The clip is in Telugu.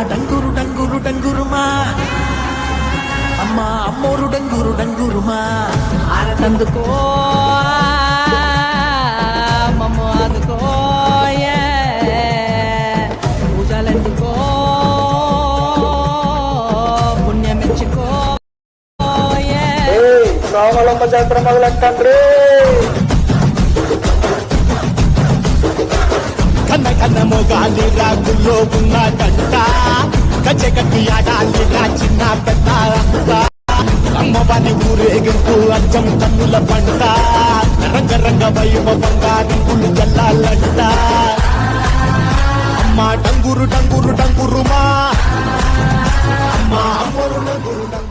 డంగురు డంగురు డంగురుమా అమ్మ అమ్మోరు డంగురు డంగురుమా ఆనందుకో మమ్మ అందుకో పూజలందుకో పుణ్యమెచ్చుకో రామలమ్మ జాతర మొదలెట్టండి. కన్న కన్న మొగాలి రాగుల్లో ఉన్నాడంట గజ్జెగట్టి ఆడాలి రా చిన్న పెద్ద అమ్మవారి ఊరేగింపు అచ్చం కన్నుల పంట రంగరంగ వైభవంగా రంగులు జల్లాలంట అమ్మ డంగురు డంగురు డంగురుమా అమ్మ అమ్మోరు డంగురు డంగురు